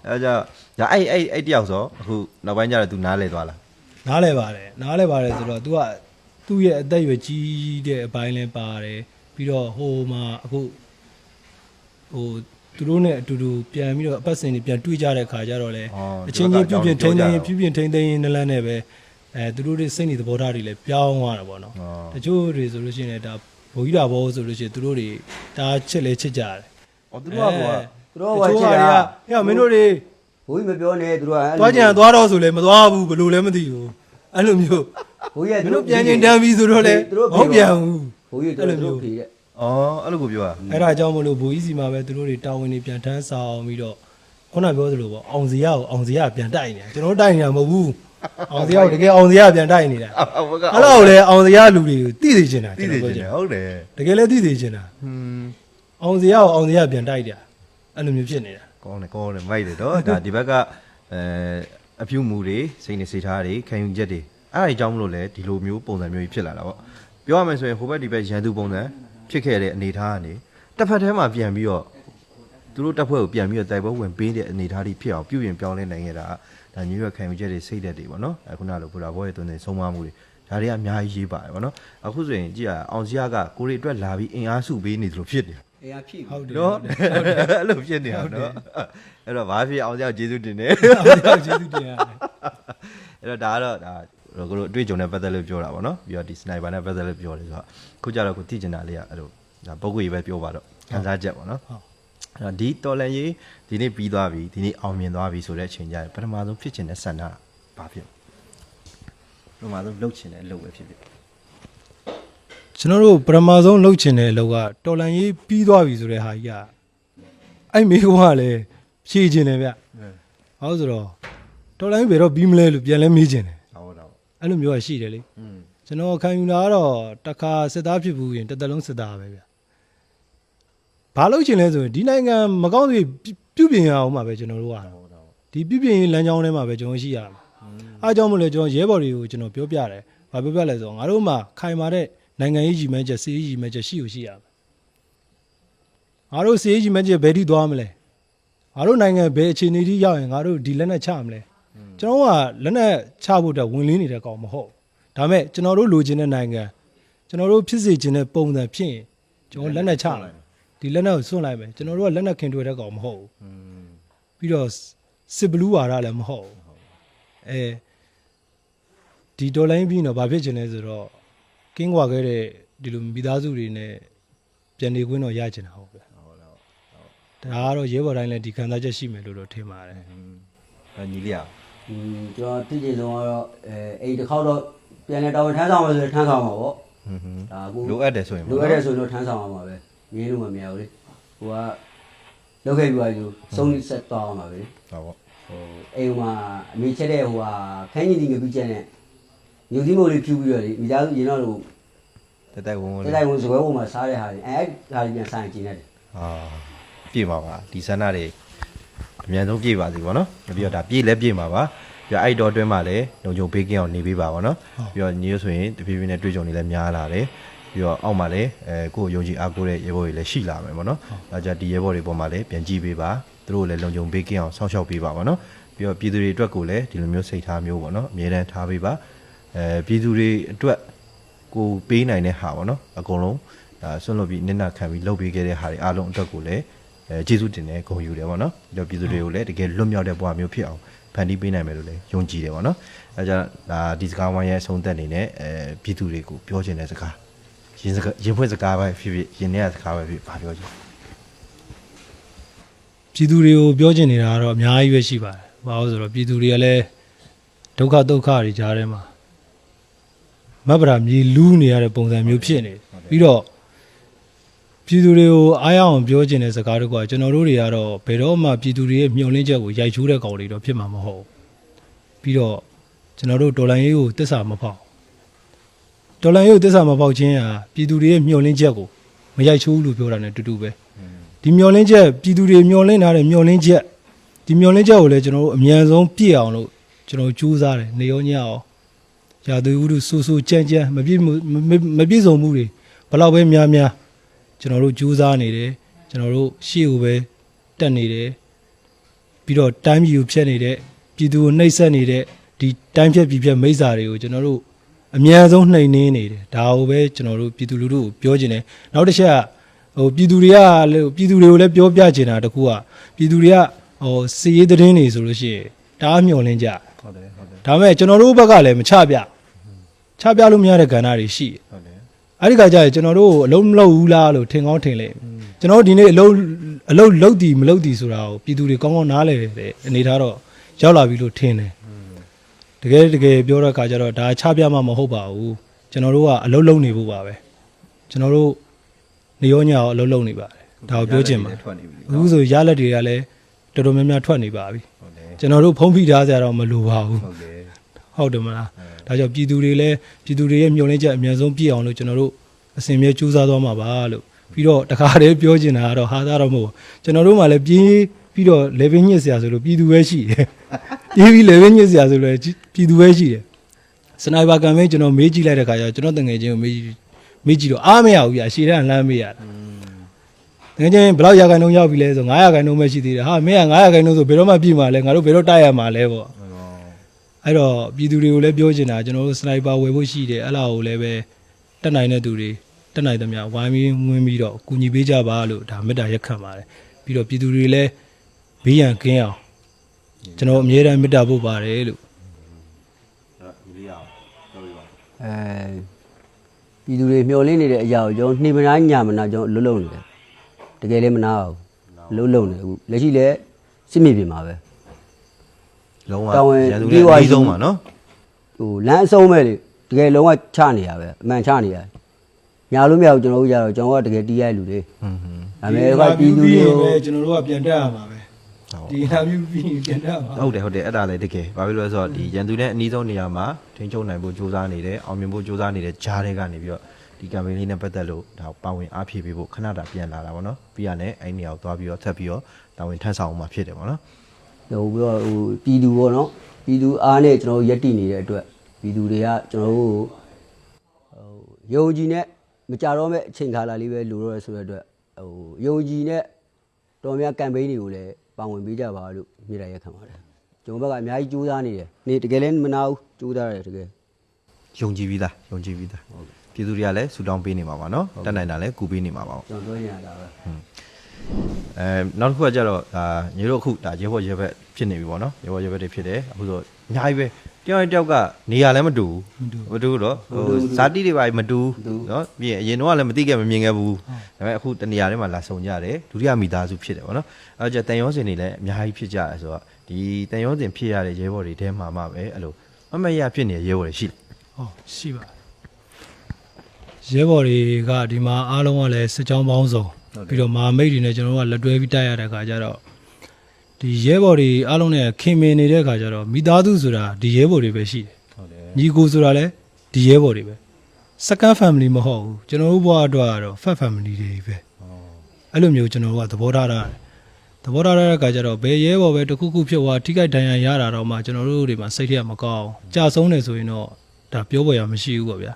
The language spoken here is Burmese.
အဲကြောင့်ဒါအဲ့တယောက်ဆိုအခုနောက်ပိုင်းကျတော့ तू နားလဲသွားလား နားလဲပါတယ်ဆိုတော့ तू ကသူ့ရဲ့အသက်အရွယ်ကြီးတဲ့အပိုင်းလဲပါတယ်ပြီးတော့ဟိုမှာအခုသူတို့နဲ့အတူတူပြန်ပြီးတော့အပတ်စဉ်တွေပြန်တွေ့ကြတဲ့ခါကျတော့လေအချင်းချင်းပြုပြင်ထိန်းသိမ်းနလန်းနဲ့ပဲသူတို့တွေစိတ်နေသဘောထားတွေလည်းပြောင်းသွားတာပေါ့နော်တချို့တွေဆိုလို့ရှိရင်ဒါဘိုးကြီးတာဘောဆိုလို့ရှိရင်သူတို့တွေဒါချစ်လဲချစ်ကြတယ်သူတို့ကချစ်တာဟဲ့မင်းတို့တွေ ဘိုးကြီးမပြောနဲ့သူတို့ကသွားကြံသွားတော့ဆိုလဲမသွားဘူးဘယ်လိုလဲမသိဘူးအဲ့လိုမျိုးဘိုးကြီးကမင်းတို့ပြန်ချင်းတန်းပြီးဆိုတော့လေမဟုတ်ပြန်ဘူး ဘိုးကြီးတို့ဖြေတဲ့အဲ့လိုကိုပြောတာအဲ့ဒါကြောင့်မလို့ဘိုးကြီးစီမှာပဲသူတို့တွေတာဝန်တွေပြန်ထမ်းဆောင်ပြီးတော့ခုနပြောသလိုပေါ့အောင်စရာပြန်တိုက်နေတာကျွန်တော်တို့တိုက်နေတာမဟုတ်ဘူးအောင်စရာကိုတကယ်အောင်စရာပြန်တိုက်နေတာအဲ့လောက်လေအောင်စရာလူတွေကိုသိသိချင်တာကျွန်တော်ပြောချင်ဟုတ်တယ်တကယ်လည်းသိသိချင်တာအောင်စရာကိုအောင်စရာပြန်တိုက်တာအဲ့လိုမျိုးဖြစ်နေတာကောင်းတယ်မိုက်တယ်တော့ဒါဒီဘက်ကအဖြူမူတွေစိတ်နေစိတ်ထားတွေခံယူချက်တွေအဲ့ဒါအကြောင်းမလို့လေဒီလိုမျိုးပုံစံမျိုးကြီးဖြစ်လာတာပေါ့ပြောရမယ်ဆိုရင်ဟိုဘက်ဒီဘက်ရန်သူပုံစံဖြစ်ခဲ့တဲ့အနေထားကနေတစ်ဖက်ထဲမှာပြန်ပြီးတော့သူတို့တပ်ဖွဲ့ကိုပြန်ပြီးတော့တိုက်ပွဲဝင်ပေးတဲ့အနေထားတွေဖြစ်အောင်ပြုပြင်ပြောင်းလဲနိုင်ခဲ့တာဒါမျိုးရခံယူချက်တွေစိတ်သက်တွေပေါ့နော်အခုနလိုဘူရာဘောရဲ့တွင်နေဆုံးမမှုတွေဒါတွေကအများကြီးရေးပါတယ်ပေါ့နော်အခုဆိုရင်ကြည့်ရအောင်စရာကကိုရီအတွက်လာပြီးအင်အားစုပေးနေသလိုဖြစ်နေအင်အားဖြည့်ဟုတ်တယ်နော်အဲ့လိုဖြစ်နေအောင်နော်အဲ့တော့ဘာဖြစ်အောင်စရာကျေးဇူးတင်တယ်ကျေးဇူးတင်ရတယ်အဲ့တော့ဒါကတော့ဒါကိုတို့အတွေ့အကြုံနဲ့ပတ်သက်လို့ပြောတာပေါ့နော်ပြီးတော့ဒီစနိုက်ပါနဲ့ပတ်သက်လို့ပြောတယ်ဆိုတော့ခုကြတော့ကိုသိကျင်တာလေးကအဲ့လိုဒါပုဂ္ဂိုလ်ကြီးပဲပြောပါတော့ခန်းစားချက်ပေါ့နော်အဲ့တော့ဒီတော်လန်ရေးဒီနေ့ပြီးသွားပြီဒီနေ့အောင်မြင်သွားပြီဆိုတဲ့အချိန်ကျရင်ပထမဆုံးဖြစ်ချင်တဲ့ဆန္ဒဘာဖြစ်ပထမဆုံးလှုပ်ချင်တဲ့အလုပ်ပဲဖြစ်ကျွန်တော်တို့ပထမဆုံးလှုပ်ချင်တဲ့အလုပ်ကတော်လန်ရေးပြီးသွားပြီဆိုတဲ့ဟာကြီးကအဲ့မိကုန်းကလည်းဖြည့်ချင်တယ်ဗျဟုတ်ဆိုတော့တော်လန်ရေးဘယ်တော့ပြီးမလဲလို့ပြန်လဲမေးချင်တယ်အဲ့လိုမျိုးရှိတယ်လေကျွန်တော်ခံယူတာကတော့တခါစစ်သားဖြစ်ဘူးရင်တစ်သက်လုံးစစ်သားပဲဗျဘာလို့ချင်လဲဆိုရင်ဒီနိုင်ငံမကောင်းစေပြုပြင်ရအောင်မှာပဲကျွန်တော်တို့ကဒီပြုပြင်လမ်းကြောင်းထဲမှာပဲကျွန်တော်ရှိရမှာအားကြောင့်မလို့ကျွန်တော်ရဲဘော်တွေကိုကျွန်တော်ပြောပြတယ်ဘာပြောပြလဲဆိုတော့ငါတို့မှာခိုင်မာတဲ့နိုင်ငံရေးကြီးမှန်းချက်စီးကြီးမှန်းချက်ရှိရမှာငါတို့စီးကြီးမှန်းချက်ဘယ်ထိသွားမလဲငါတို့နိုင်ငံဘယ်အခြေအနေထိရောက်ရင်ငါတို့ဒီလက်နဲ့ချမလဲကျွန်တော်ကလက်နဲ့ချဖို့အတွက်ဝင်လင်းနေတဲ့ကောင်မဟုတ်ဒါပေမဲ့ကျွန်တော်တို့လိုချင်တဲ့နိုင်ငံကျွန်တော်တို့ဖြစ်စေချင်တဲ့ပုံစံဖြစ်ရင်ကျွန်တော်လက်နဲ့ချလိုက်ဒီလက်နဲ့ကိုစွန့်လိုက်မယ်ကျွန်တော်တို့ကလက်နဲ့ခင်တွေ့တဲ့ကောင်မဟုတ်ဘူးပြီးတော့စစ်ဘလူးဝါဒလည်းမဟုတ်ဒီဒေါ်လာရင်းပြီးတော့ဘာဖြစ်ချင်လဲဆိုတော့ကင်းကွာခဲ့တဲ့ဒီလိုမိသားစုတွေနဲ့ပြန်နေခွင့်တော့ရချင်တာဟုတ်ဗျာဒါကတော့ရဲဘော်တိုင်းလည်းဒီခံစားချက်ရှိမယ်လို့တော့ထင်ပါတယ်ညီလေးอ่ะကျွန်တော်သိချင်ဆုံးကတော့အိမ်တစ်ခေါက်တော့ပြန်လဲတောင်းထမ်းဆောင်မယ်ဆိုရင်ထမ်းဆောင်မှာပေါ့ဒါကူလိုအပ်တယ်ဆိုရင်လိုအပ်တယ်ဆိုတော့ထမ်းဆောင်မှာပဲငင်းလို့မမြင်ဘူးလေဟိုကလောက်ခဲ့ပြီးသွားယူစုံဆက်သွားအောင်ပါပဲဟုတ်ပေါ့အိမ်မှာအမေချက်တဲ့ဟိုဟာခန်းကြီးဒီငပြချက်နဲ့ညူသီးမိုးလေးဖြူပြီးတော့လေမိသားစုရင်တော့လို့တိုက်ဝင်စကွဲပုံမှာစားတဲ့ဟာတွေဒါတွေပြန်ဆိုင်ကျင်နေတယ်ပြေပါပါဒီဆန္ဒတွေအမြန်ဆုံးပြေပါစီပေါ့နော်ပြီးတော့ဒါပြေလဲပြေမှာပါပြီးတော့အဲ့တော်အတွင်းမှာလည်းလုံခြုံပေးကင်းအောင်နေပေးပါပေါ့နော်ပြီးတော့ညီရဆိုရင်တဖြည်းဖြည်းနဲ့တွေ့ကြုံနေလဲများလာတယ်ပြီးတော့အောက်မှာလည်းကိုယ်ယုံကြည်အားကိုးတဲ့ရဲဘော်တွေလည်းရှိလာမယ်ပေါ့နော်ဒါကြဒီရဲဘော်တွေပေါ်မှာလည်းပြန်ကြည့်ပေးပါသူတို့လည်းလုံခြုံပေးကင်းအောင်စောင့်ရှောက်ပေးပါပေါ့နော်ပြီးတော့ပြည်သူတွေအတွက်ကိုလည်းဒီလိုမျိုးစိတ်ထားမျိုးပေါ့နော်အမြဲတမ်းထားပေးပါပြည်သူတွေအတွက်ကိုပေးနိုင်တဲ့ဟာပေါ့နော်အကုန်လုံးဒါဆွန့်လွတ်ပြီးနစ်နာခံပြီးလုပ်ပေးခဲ့တဲ့ဟာတွေအားလုံးအတွက်ကိုလည်းကျေးဇူးတင်တယ်ဂုဏ်ယူတယ်ပေါ့နော်ပြီးတော့ပြည်သူတွေကိုလည်းတကယ်လွတ်မြောက်တဲ့ဘဝမျိုးဖြစ်အောင်ဖန်တီးပေးနိုင်မယ်လို့လည်းယုံကြည်တယ်ပေါ့နော်အဲကြောင့်ဒါဒီစကားဝိုင်းရဲ့အဆုံးသက်အနေနဲ့ပြည်သူတွေကိုပြောချင်တဲ့စကားရင်ဖွင့်စကားပဲဖြစ်ဖြစ်ရင်ထဲကစကားပဲဖြစ်ဘာပြောချင်ပြည်သူတွေကိုပြောချင်နေတာကတော့အများကြီးပဲရှိပါတယ်ဘာလို့ဆိုတော့ပြည်သူတွေကလည်းဒုက္ခတွေကြားထဲမှာမဗရာမြေလူးနေရတဲ့ပုံစံမျိုးဖြစ်နေပြီးတော့ပြည်သူတွေကိုအားရအောင်ပြောချင်တဲ့စကားတကွာကျွန်တော်တို့တွေကတော့ဘယ်တော့မှပြည်သူတွေရဲ့မျှော်လင့်ချက်ကိုရိုက်ချိုးတဲ့ကောင်တွေတော့ဖြစ်မှာမဟုတ်ပြီးတော့ကျွန်တော်တို့ဒေါ်လာရေးကိုတစ္ဆာမဖောက်ဒေါ်လာရေးကိုတစ္ဆာမဖောက်ခြင်းဟာပြည်သူတွေရဲ့မျှော်လင့်ချက်ကိုမရိုက်ချိုးလို့ပြောတာ ਨੇ တူတူပဲဒီမျှော်လင့်ချက်ပြည်သူတွေမျှော်လင့်ထားတဲ့မျှော်လင့်ချက်ဒီမျှော်လင့်ချက်ကိုလည်းကျွန်တော်တို့အမြန်ဆုံးပြည့်အောင်လို့ကျွန်တော်ကြိုးစားတယ်နေရောညအောင်ရာသီဥတုဆူကြမ်းမပြည့်စုံမှုတွေဘယ်လောက်ပဲများကျွန်တော်တို့ကြိုးစားနေတယ်ကျွန်တော်တို့ရှေ့ကိုပဲတက်နေတယ် ပြီးတော့တိုင်းပြည်ကိုဖျက်နေတဲ့ပြည်သူကိုနှိပ်စက်နေတဲ့ဒီတိုင်းဖြတ်ပြည်ဖြတ်မိစ္ဆာတွေကိုကျွန်တော်တို့အများဆုံးနှိမ်နင်းနေတယ်ဒါကိုပဲကျွန်တော်တို့ပြည်သူလူထုကိုပြောချင်တယ်နောက်တစ်ချက်ကဟိုပြည်သူတွေကိုလည်းပြောပြချင်တာတခုကပြည်သူတွေကဟိုစီရေးသတင်းတွေဆိုလို့ရှိရင်တအားမျှော်လင့်ကြ ဟုတ်တယ်ဟုတ်တယ် ဒါပေမဲ့ကျွန်တော်တို့ဘက်ကလည်းမချပြလို့မရတဲ့ကဏ္ဍတွေရှိတယ် ဟုတ်တယ် အဲ့ဒီခါကျရင်ကျွန်တော်တို့အလုံးမလုပ်ဘူးလားလို့ထင်ကောင်းထင်လိမ့်မယ်ကျွန်တော်တို့ဒီနေ့အလုံးလုပ်တည်မလုပ်တည်ဆိုတာကိုပြည်သူတွေကောင်းကောင်းနားလည်တဲ့အနေထားတော့ရောက်လာပြီလို့ထင်တယ်တကယ်ပြောတဲ့ခါကျတော့ဒါချပြမှမဟုတ်ပါဘူးကျွန်တော်တို့ကအလုံးလုံးနေဖို့ပါပဲကျွန်တော်တို့နေရောညရောအလုံးလုံးနေပါတယ်ဒါကိုပြောချင်ပါ ထွက်နေပြီ အခုဆိုရလက်တွေကလည်းတော်တော်များများထွက်နေပါပြီ ဟုတ်တယ် ကျွန်တော်တို့ဖုံးဖိထားကြတော့မလိုပါဘူး ဟုတ်တယ် ဟုတ်တယ်မလားဒါကြောင့်ပြည်သူတွေရဲ့မျှော်လင့်ချက်အများဆုံးပြည့်အောင်လို့ကျွန်တော်တို့အစဉ်မြဲကြိုးစားသွားမှာပါလို့ပြီးတော့တခါတည်းပြောချင်တာကတော့ဟာသားတော့မဟုတ်ကျွန်တော်တို့မှလည်းပြေးပြီးတော့ level ညစ်စရာဆိုလို့ပြည်သူပဲရှိတယ်ပြေးပြီး level ညစ်စရာဆိုလို့ပြည်သူပဲရှိတယ်စနိုက်ပါကမ်ပိန်းကျွန်တော်မေးကြည့်လိုက်တဲ့ခါကျကျွန်တော်တငယ်ချင်းကိုမေးကြည့်တော့အားမရဘူးပြအရှည်တန်းလှမ်းမေးရတာတကယ်ချင်းဘယ်လောက်ရာခိုင်နှုန်းရောက်ပြီလဲဆို900ရာခိုင်နှုန်းပဲရှိသေးတယ်ဟာမင်းက900ရာခိုင်နှုန်းဆိုဘယ်တော့မှပြည့်မှာလဲငါတို့ဘယ်တော့တိုက်ရမှာလဲပေါ့အဲ့တော့ပြည်သူတွေကိုလည်းပြောချင်တာကျွန်တော်တို့စနိုက်ပါဝယ်ဖို့ရှိတယ်အဲ့လောက်ကိုလည်းပဲတက်နိုင်တဲ့သူတွေတက်နိုင်သမျှဝိုင်းပြီးဝင်ပြီးတော့ကူညီပေးကြပါလို့ဒါမေတ္တာရက်ခံပါတယ်ပြီးတော့ပြည်သူတွေလည်းဘေးရန်ကင်းအောင်ကျွန်တော်အမြဲတမ်းမေတ္တာပို့ပါတယ်လို့ မလေးအောင်ပြောပြပါ ပြည်သူတွေမျှော်လင့်နေတဲ့အရာကိုကျွန်တော်နှိမ့်မနာညာမနာကျွန်တော်အလုံးလုံးနေတယ်တကယ်လည်းမနာဘူးအလုံးလုံးနေအခုလက်ရှိလည်းစစ်မြေပြင်မှာပဲ လုံးဝရန်သူတွေအပြီးဆုံးပါနော် ဟိုလမ်းအဆုံးပဲလေတကယ်လုံးဝချနေရပဲအမှန်ချနေရညာလို့မရဘူးကျွန်တော်တို့ကြတော့ကျွန်တော်ကတကယ်တီးရလူတွေ ဟွန်းဟွန်း ဒါပေမဲ့ပြည်သူတွေကို ပဲကျွန်တော်တို့ကပြန်တက်ရမှာပဲဒီအင်တာဗျူးပြီးပြန်တက်ရမှာ ဟုတ်တယ်အဲ့ဒါလည်းတကယ်ဘာဖြစ်လို့လဲဆိုတော့ဒီရန်သူနဲ့အနီးဆုံးနေရာမှာထင်းချုံနိုင်ဖို့စူးစမ်းနေတယ်အောင်မြင်ဖို့စူးစမ်းနေတဲ့ဂျားတွေကနေပြီးတော့ဒီ campaign လေးနဲ့ပတ်သက်လို့ဒါပါဝင်အားဖြည့်ပေးဖို့ခဏတာပြန်လာတာပေါ့နော်ပြီးရနဲ့အဲ့နေရာကိုသွားပြီးတော့ဆက်ပြီးတော့တာဝန်ထမ်းဆောင်အောင်မှာဖြစ်တယ်ပေါ့နော် ဟိုပြီးတော့ဟိုပြည်သူပေါ့နော်ပြည်သူအားနဲ့ကျွန်တော်တို့ယက်တိနေတဲ့အတွက်ပြည်သူတွေကကျွန်တော်တို့ဟိုယုံကြည်နဲ့မကြတော့မဲ့အချိန်ခါလာလေးပဲလိုတော့ရဆိုတဲ့အတွက်ဟိုယုံကြည်နဲ့တော်များကမ်ပိန်းတွေကိုလည်းပါဝင်ပေးကြပါလို့မြေတားရက်ခံပါတယ်ကျွန်တော်ဘက်ကအများကြီးကြိုးစားနေတယ်နေတကယ်လည်းမနာဘူးကြိုးစားရတယ်တကယ် ယုံကြည်ပြီးသားပြည်သူတွေကလည်းဆူတောင်းပေးနေမှာပါနော်တက်နိုင်တာလည်းကူပေးနေမှာပါ ကျွန်တော်ပြောနေတာပဲ နောက်တစ်ခုကကြတော့ဒါညီတို့အခုဒါရဲဘော်ရဲဘက်ဖြစ်နေပြီပေါ့နော်ရဲဘော်ရဲဘက်တွေဖြစ်တယ်အခုဆိုအများကြီးပဲတယောက်တစ်ယောက်ကနေရာလည်းမတူဘူးမတူတော့ဟိုဇာတိတွေပါမတူနော်ပြီးရင်အရင်တော့လည်းမသိခဲ့မမြင်ခဲ့ဘူးဒါပေမဲ့အခုတနေရာထဲမှာလာဆုံကြတယ်ဒုတိယမိသားစုဖြစ်တယ်ပေါ့နော်အဲကြတန်ရောစင်တွေလည်းအများကြီးဖြစ်ကြတယ်ဆိုတော့ဒီတန်ရောစင်ဖြစ်ရတဲ့ရဲဘော်တွေထဲမှာမှပဲအဲ့လိုမမရဖြစ်နေတဲ့ရဲဘော်တွေရှိတယ် ဟုတ်ရှိပါရဲဘော်တွေကဒီမှာအားလုံးကလည်းစစ်ကြောင်းပေါင်းစုံပြီးတော့မာမိတ်တွေနဲ့ကျွန်တော်တို့ကလက်တွဲပြီးတိုက်ရတဲ့အခါကျတော့ဒီရဲဘော်တွေအားလုံးနဲ့ခင်မင်နေတဲ့အခါကျတော့မိသားစုဆိုတာဒီရဲဘော်တွေပဲရှိတယ် ဟုတ်တယ် ညီကိုဆိုတာလည်းဒီရဲဘော်တွေပဲ second family မဟုတ်ဘူးကျွန်တော်တို့ဘဝအတွက်ကတော့ first family တွေပဲအဲ့လိုမျိုးကျွန်တော်တို့ကသဘောထားတာသဘောထားတဲ့အခါကျတော့ဘယ်ရဲဘော်ပဲတစ်ခုခုဖြစ်သွားထိခိုက်ဒဏ်ရာရတာတော့မှကျွန်တော်တို့တွေမှာစိတ်ထဲမကောင်းကြာဆုံးနေဆိုရင်တော့ဒါပြောပေါ်ရမရှိဘူးပေါ့ဗျာ